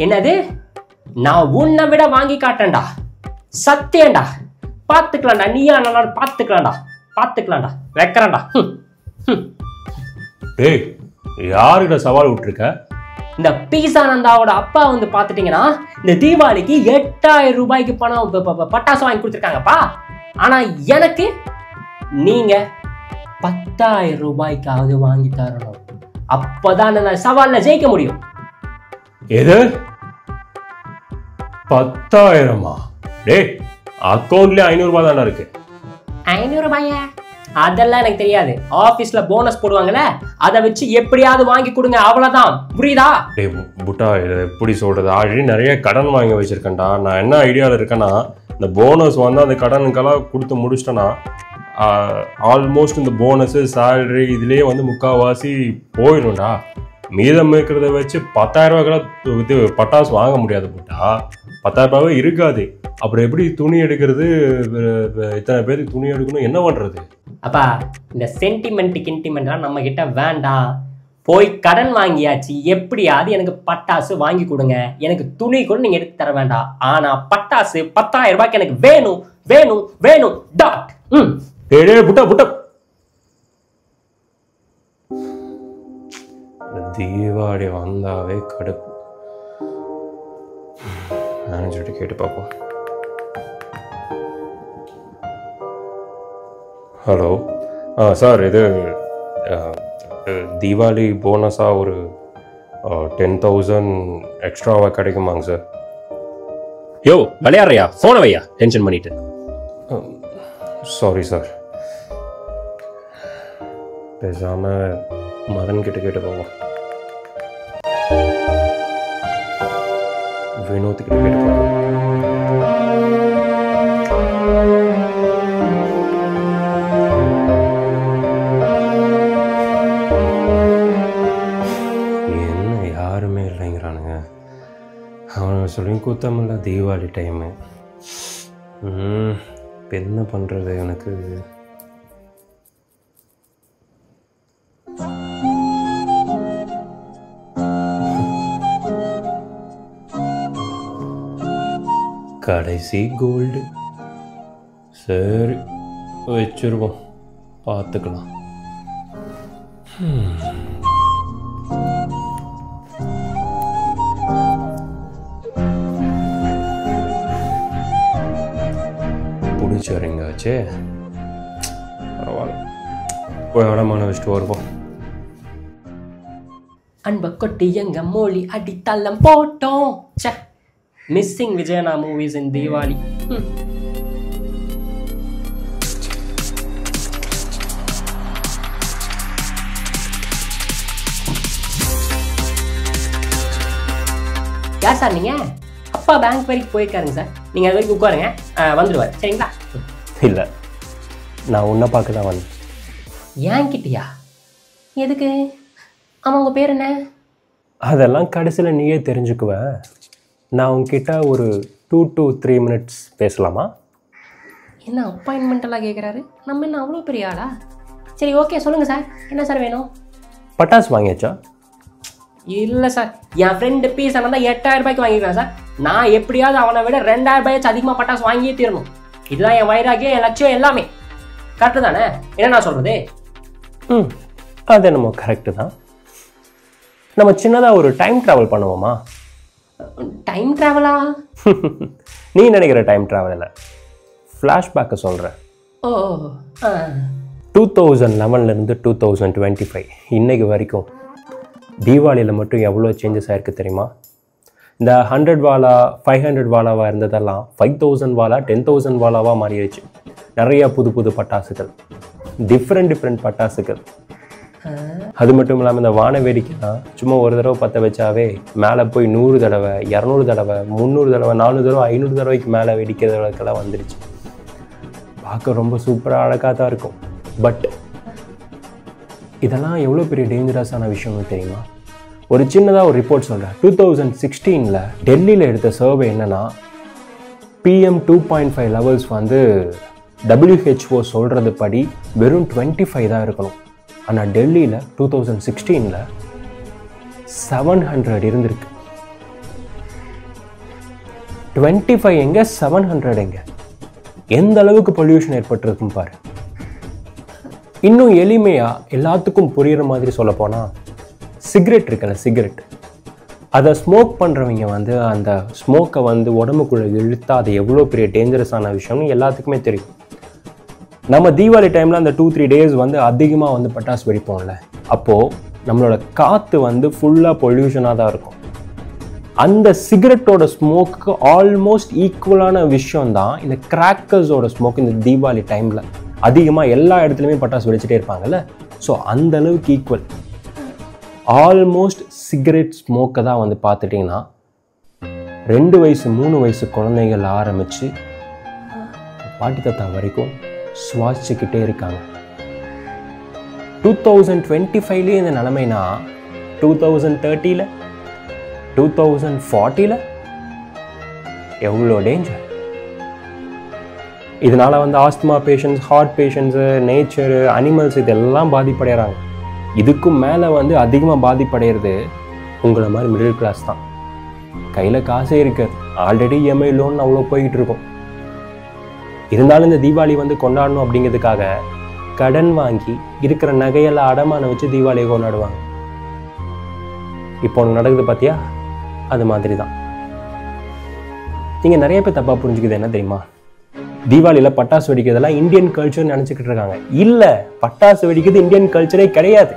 என்னது? நான் உன்னை விட வாங்கி காட்டேன்டா, சத்தியம்டா. பார்த்துக்கலாம்டா, நீயா நல்லா பார்த்துக்கலாம்டா, வைக்கிறேன்டா. டேய், யாருக்கிட்ட சவால் விட்டுருக்க? இந்த பீசானந்தாவோட அப்பா வந்து பார்த்துட்டீங்கன்னா இந்த தீபாவளிக்கு 8000 ரூபாய்க்கு பணம் பட்டாசு வாங்கி கொடுத்துருக்காங்கப்பா. ஆனா எனக்கு நீங்க 10,000 ரூபாய்க்காவது வாங்கி தரணும். அப்பதான் நான் சவால்ல ஜெயிக்க முடியும். எது 10,000? டேய், அக்கௌண்ட்ல 500 ரூபாய் தானே இருக்கு. 500 ரூபாயா? அதெல்லாம் எனக்கு தெரியாது. ஆபீஸ்ல போனஸ் போடுவாங்கல்ல, அதை வச்சு எப்படியாவது வாங்கி கொடுங்க, அவ்வளவுதான். புரியுதா? டேய் புட்டா, இதை எப்படி சொல்றது? ஆல்ரெடி நிறைய கடன் வாங்கி வச்சிருக்கேன்டா. நான் என்ன ஐடியாவில் இருக்கேன்னா, இந்த போனஸ் வந்து அந்த கடனுக்கெல்லாம் கொடுத்து முடிச்சிட்டேன்னா ஆல்மோஸ்ட் இந்த போனஸு சேலரி இதுலேயே வந்து முக்கால்வாசி போயிடும்டா. மீதம் இருக்கிறத வச்சு 10,000 ரூபாய்க்கெல்லாம் இது பட்டாசு வாங்க முடியாது புட்டா. 10,000 ரூபாவே இருக்காது. அப்புறம் எப்படி துணி எடுக்கிறது? இத்தனை பேருக்கு துணி எடுக்கணும், என்ன பண்ணுறது? அப்பா, இந்த சென்டிமெண்ட்லாம் நம்ம கிட்ட வேண்டாம். போய் கடன் வாங்கியாச்சு, எப்படியாவது எனக்கு பட்டாசு வாங்கி கொடுங்க. எனக்கு துணி கூட நீங்க எடுத்து தர வேண்டாம். ஆனா பட்டாசு 10,000 ரூபாய்க்கு எனக்கு வேணும் வேணும் வேணும். டாட். புட்டா தீபாவளி வந்தாவே கடுப்பு. மேனேஜர்கிட்ட கேட்டு பார்ப்போம். ஹலோ சார், இது தீபாவளி போனஸாக ஒரு 10,000 எக்ஸ்ட்ராவாக கிடைக்குமாங்க சார்? யோ, விளையாடுறியா? ஃபோனை வையா, டென்ஷன் பண்ணிட்டு. Sorry sir. பேசாமல் மதன் கிட்ட கேட்டு போவோம். வினோத் கிட்ட கேட்டு போவோம். என்ன யாருமே இல்லைங்கிறானுங்க. அவனுங்க சொல்லியும் கூத்தமில்ல, தீபாவளி டைமு. இப்போ என்ன பண்ணுறது எனக்கு? கடைசி கோல்டு. சரி, வச்சிருவோம், பார்த்துக்கலாம். பிடிச்சவரிங்காச்சே, பரவாயில்ல, போய் அடமான வச்சுட்டு வருவோம். அன்ப கொட்டி எங்க மொழி அடித்தளம் போட்டோம். மிஸ்ஸிங் விஜயனா மூவிஸ் இன் தீபாவளி. யார் சார் நீங்க? அப்பா பேங்க் வரைக்கும் போயிருக்காருங்க சார். நீங்க அது வரைக்கும் உட்காருங்க, வந்துடுவார். சரிங்களா? இல்லை, நான் உன்னை பார்க்க தான் வந்தேன். ஏன் கிட்டியா? எதுக்கு? ஆமாம், உங்கள் பேர் என்ன? அதெல்லாம் கடைசியில் நீயே தெரிஞ்சுக்குவேன். நான் உங்ககிட்ட ஒரு 2 to 3 minutes பேசலாமா? என்ன அப்பாயின்மெண்ட்டெல்லாம் கேட்குறாரு? நம்ம என்ன அவ்வளோ பெரிய ஆளா? சரி, ஓகே, சொல்லுங்கள் சார், என்ன சார் வேணும்? பட்டாசு வாங்கியாச்சா? இல்லை சார், என் ஃப்ரெண்டு பீஸ் ஆனால் 8,000 ரூபாய்க்கு வாங்கிக்கிறேன் சார். நான் எப்படியாவது அவனை விட 2,000 ரூபாயாச்சும் அதிகமாக பட்டாசு வாங்கியே தீரணும். இதுதான் என் வைராகியம், என் லட்சியம் எல்லாமே. கரெக்டு தானே? என்ன நான் சொல்கிறது? அது என்னமோ கரெக்டு தான். நம்ம சின்னதாக ஒரு டைம் ட்ராவல் பண்ணுவோமா? டைம் ட்ராவலா? நீ நினைக்கிற டைம் ட்ராவல் இல்லை, ஃப்ளாஷ்பேக்கை சொல்கிறேன். ஓ, 2011 2025 இன்னைக்கு வரைக்கும் தீபாவளியில் மட்டும் எவ்வளோ சேஞ்சஸ் ஆகிருக்கு தெரியுமா? இந்த 100 வாலா 500 வாலாவாக இருந்ததெல்லாம் 5,000 வாலா 10,000 வாலாவாக மாறிடுச்சு. நிறைய புது புது பட்டாசுகள், டிஃப்ரெண்ட் பட்டாசுகள். அது மட்டும் இல்லாமல் இந்த வான வேடிக்கைலாம் சும்மா ஒரு தடவை பற்ற வச்சாவே மேலே போய் 100 தடவை 200 தடவை 300 தடவை 400 தடவை 500 தடவைக்கு மேலே வெடிக்கிறதுக்கெல்லாம் வந்துடுச்சு. பார்க்க ரொம்ப சூப்பராக அழகாக தான் இருக்கும். பட் இதெல்லாம் எவ்வளோ பெரிய டேஞ்சரஸான விஷயம்னு தெரியுமா? ஒரு சின்னதாக ஒரு ரிப்போர்ட் சொல்கிறேன். 2016 டெல்லியில் எடுத்த சர்வே என்னென்னா, PM 2.5 லெவல்ஸ் வந்து WHO சொல்கிறது படி வெறும் 25 தான் இருக்கணும். ஆனால் டெல்லியில் 2016 700 இருந்திருக்கு. 25 எங்க, 700 எங்க? எந்த அளவுக்கு பொல்யூஷன் ஏற்பட்டிருக்கும் பாரு. இன்னும் எளிமையா எல்லாத்துக்கும் புரியுற மாதிரி சொல்ல போனா, சிகரெட் இருக்குல்ல, சிகரெட், அதை ஸ்மோக் பண்ணுறவங்க வந்து அந்த ஸ்மோக்கை வந்து உடம்புக்குள்ளே இழுத்தா அது எவ்வளோ பெரிய டேஞ்சரஸான விஷயம்னு எல்லாத்துக்குமே தெரியும். நம்ம தீபாவளி டைமில் அந்த 2-3 days வந்து அதிகமாக வந்து பட்டாசு வெடிப்போம்ல, அப்போது நம்மளோட காற்று வந்து ஃபுல்லாக பொல்யூஷனாக தான் இருக்கும். அந்த சிகரெட்டோட ஸ்மோக்கு ஆல்மோஸ்ட் ஈக்குவலான விஷயம்தான் இந்த கிராக்கர்ஸோட ஸ்மோக். இந்த தீபாவளி டைமில் அதிகமாக எல்லா இடத்துலையுமே பட்டாசு வெடிச்சிட்டே இருப்பாங்கல்ல, ஸோ அந்த அளவுக்கு ஈக்குவல். ஆல்மோஸ்ட் சிகரெட் ஸ்மோக்கை தான் வந்து பார்த்துட்டிங்கன்னா 2 வயசு 3 வயசு குழந்தைகள் ஆரம்பித்து பாட்டி தாத்தா வரைக்கும் சுவாசிச்சுக்கிட்டே இருக்காங்க. 2025 இந்த நிலைமைனா 2030 2040 எவ்வளோ டேஞ்சர். இதனால வந்து asthma patients, heart patients, nature, animals இதெல்லாம் பாதிப்படைகிறாங்க. இதுக்கும் மேலே வந்து அதிகமாக பாதிப்படைகிறது உங்களை மாதிரி மிடில் கிளாஸ் தான். கையில் காசே இருக்காது, ஆல்ரெடி EMI லோன் அவ்வளோ போய்கிட்டு இருக்கும். இருந்தாலும் இந்த தீபாவளி வந்து கொண்டாடணும் அப்படிங்கிறதுக்காக கடன் வாங்கி இருக்கிற நகையெல்லாம் அடமானம் வச்சு தீபாவளியை கொண்டாடுவாங்க. இப்போ ஒன்று நடக்குது பார்த்தியா, அது மாதிரி தான். நீங்கள் நிறைய பேர் தப்பாக புரிஞ்சுக்குது என்ன தெரியுமா, தீபாவளியில் பட்டாசு வெடிக்கிறதெல்லாம் இந்தியன் கல்ச்சர்னு நினச்சிக்கிட்டு இருக்காங்க. இல்லை, பட்டாசு வெடிக்கிறது இந்தியன் கல்ச்சரே கிடையாது.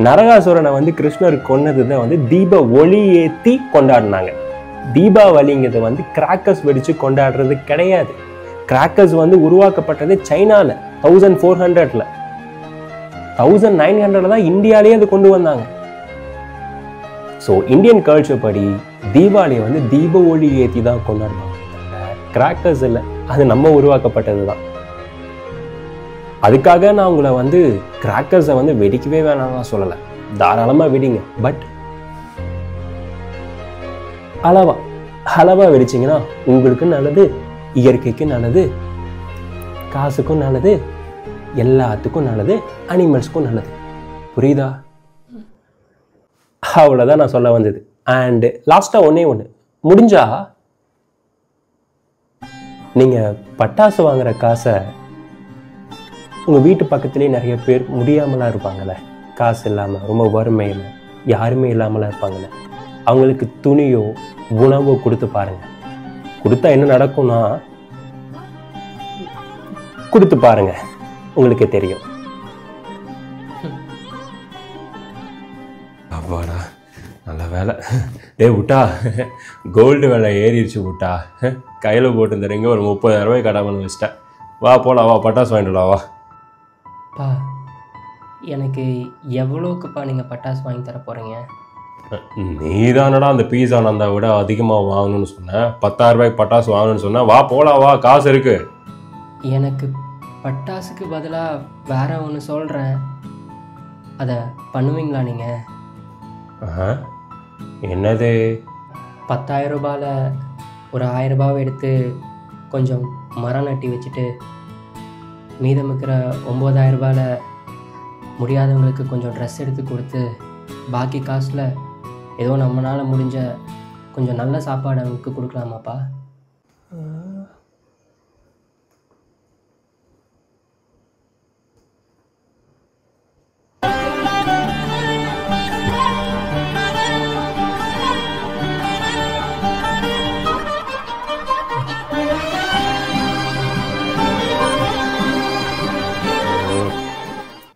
நரகாசுரனை வந்து கிருஷ்ணர் கொன்னது தான் வந்து தீப ஒளி ஏற்றி கொண்டாடினாங்க. தீபாவளிங்கிறது வந்து கிராக்கர்ஸ் வெடித்து கொண்டாடுறது கிடையாது. கிராக்கர்ஸ் வந்து உருவாக்கப்பட்டது சைனாவில் 1400, 1900 தான் இந்தியாவிலேயே அது கொண்டு வந்தாங்க. ஸோ இந்தியன் கல்ச்சர் படி தீபாவளி வந்து தீப ஒளி ஏற்றி தான் கொண்டாடுவாங்க, கிராக்கர்ஸ் இல்லை. அது நம்ம உருவாக்கப்பட்டது தான். அதுக்காக நான் உங்களை வந்து கிராக்கர்ஸை வந்து வெடிக்கவே வேணாம்னு சொல்லலை, தாராளமாக வெடிங்க. பட் அளவா வெடிச்சிங்கன்னா உங்களுக்கு நல்லது, இயற்கைக்கு நல்லது, காசுக்கும் நல்லது, எல்லாத்துக்கும் நல்லது, அனிமல்ஸ்க்கும் நல்லது. புரியுதா? அவ்வளோதான் நான் சொல்ல வந்தது. அண்டு லாஸ்ட்டாக ஒன்று முடிஞ்சா நீங்கள் பட்டாசு வாங்குற காசை உங்கள் வீட்டு பக்கத்துலேயே நிறைய பேர் முடியாமலாம் இருப்பாங்கள்ல, காசு இல்லாமல், ரொம்ப வறுமையில், யாருமே இல்லாமலாம் இருப்பாங்கள்ல, அவங்களுக்கு துணியோ உணவோ கொடுத்து பாருங்கள். கொடுத்தா என்ன நடக்கும்னா, கொடுத்து பாருங்க, உங்களுக்கே தெரியும். அப்பாடா, நல்ல வேலை. டே விட்டா, கோல்டு விலை ஏறிடுச்சு விட்டா. கையில் போட்டுருந்தீங்க ஒரு 30,000 ரூபாய் கடை பண்ண வச்சிட்டேன். வா போலாம், வா பட்டாசு வாங்கிட்டு வா. பா, எனக்கு எவ்வளோக்குப்பா நீங்கள் பட்டாசு வாங்கி தர போகிறீங்க? நீ தானடா அந்த பீஸா நந்தா விட அதிகமாக வாங்கணும்னு சொன்னேன். 10,000 ரூபாய்க்கு பட்டாசு வாங்கணும்னு சொன்னேன். வா போலாம், வா, காசு இருக்கு. எனக்கு பட்டாசுக்கு பதிலாக வேற ஒன்று சொல்கிறேன், அதை பண்ணுவீங்களா நீங்கள்? என்னது? 10,000 ரூபாயில் ஒரு 1000 ரூபாவை எடுத்து கொஞ்சம் மரம் நட்டி வச்சுட்டு மீதம் இருக்கிற 9,000 ரூபாயில் முடியாதவங்களுக்கு கொஞ்சம் ட்ரெஸ் எடுத்து கொடுத்து பாக்கி காசில் ஏதோ நம்மளால் முடிஞ்ச கொஞ்சம் நல்ல சாப்பாடு அவங்களுக்கு கொடுக்கலாமாப்பா?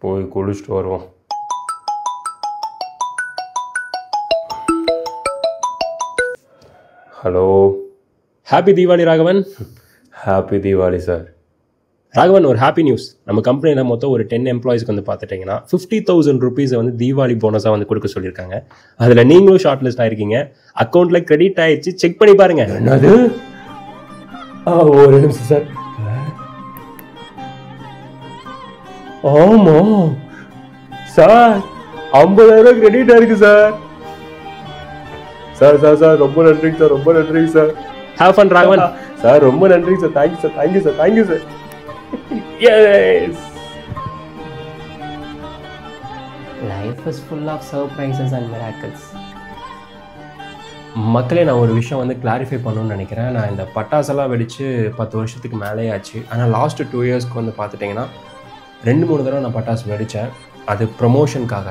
போய் குளிச்சுட்டு வருவோம். Hello, happy Deepavali Raghavan. Happy Deepavali sir. Raghavan, ஒரு ஹாப்பி நியூஸ். நம்ம கம்பெனியில் மொத்தம் ஒரு 10 எம்ப்ளாயிஸ்க்கு வந்து பார்த்துட்டிங்கன்னா 50,000 ருபீஸை வந்து தீபாவளி போனஸாக வந்து கொடுக்க சொல்லியிருக்காங்க. அதில் நீங்களும் ஷார்ட் லிஸ்ட் ஆகிருக்கீங்க. அக்கௌண்ட்டில் கிரெடிட் ஆயிடுச்சு, செக் பண்ணி பாருங்க. என்னது? ஒரு நிமிஷம் சார். ஆமாம் சார், 50,000 கிரெடிட் ஆயிருக்கு சார். சார் சார் சார் ரொம்ப நன்றிங்க சார், ரொம்ப நன்றிங்க sir. Have fun Raghavan. Sir ரொம்ப நன்றிங்க sir. Thank you sir, thank you sir, thank you sir. Yes, life is full of surprises and miracles. மக்களே, நான் ஒரு விஷயம் வந்து கிளாரிஃபை பண்ணணும்னு நினைக்கிறேன். நான் இந்த பட்டாசெல்லாம் வெடித்து 10 வருஷத்துக்கு மேலே ஆச்சு. ஆனால் லாஸ்ட்டு 2 இயர்ஸ்க்கு வந்து பார்த்துட்டிங்கன்னா 2-3 தடவை நான் பட்டாசு வெடித்தேன். அது ப்ரொமோஷனுக்காக,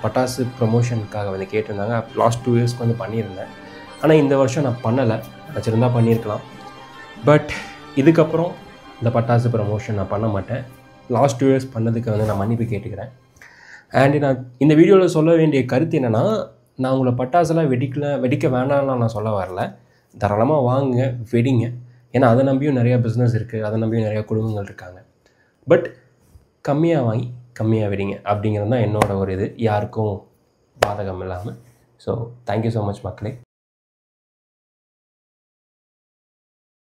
பட்டாசு ப்ரொமோஷனுக்காக வந்து கேட்டிருந்தாங்க. லாஸ்ட் 2 இயர்ஸ்க்கு வந்து பண்ணியிருந்தேன். ஆனால் இந்த வருஷம் நான் பண்ணலை. வச்சுருந்தா பண்ணியிருக்கலாம். பட் இதுக்கப்புறம் இந்த பட்டாசு ப்ரமோஷன் நான் பண்ண மாட்டேன். லாஸ்ட் 2 இயர்ஸ் பண்ணதுக்கு வந்து நான் மன்னிப்பு கேட்டுக்கிறேன். அண்ட் நான் இந்த வீடியோவில் சொல்ல வேண்டிய கருத்து என்னென்னா, நான் உங்களை பட்டாசெல்லாம் வெடிக்க வேணாம்லாம் நான் சொல்ல வரல. தாராளமாக வாங்குங்க, வெடிங்க. ஏன்னா அதை நம்பியும் நிறையா பிஸ்னஸ் இருக்குது, அதை நம்பியும் நிறையா குடும்பங்கள் இருக்காங்க. பட் கம்மியாக வாங்கி கம்மியாக வெடிங்க அப்படிங்கிறது தான் என்னோட ஒரு இது, யாருக்கும் பாதகம் இல்லாமல். ஸோ தேங்க்யூ ஸோ மச் மக்களே.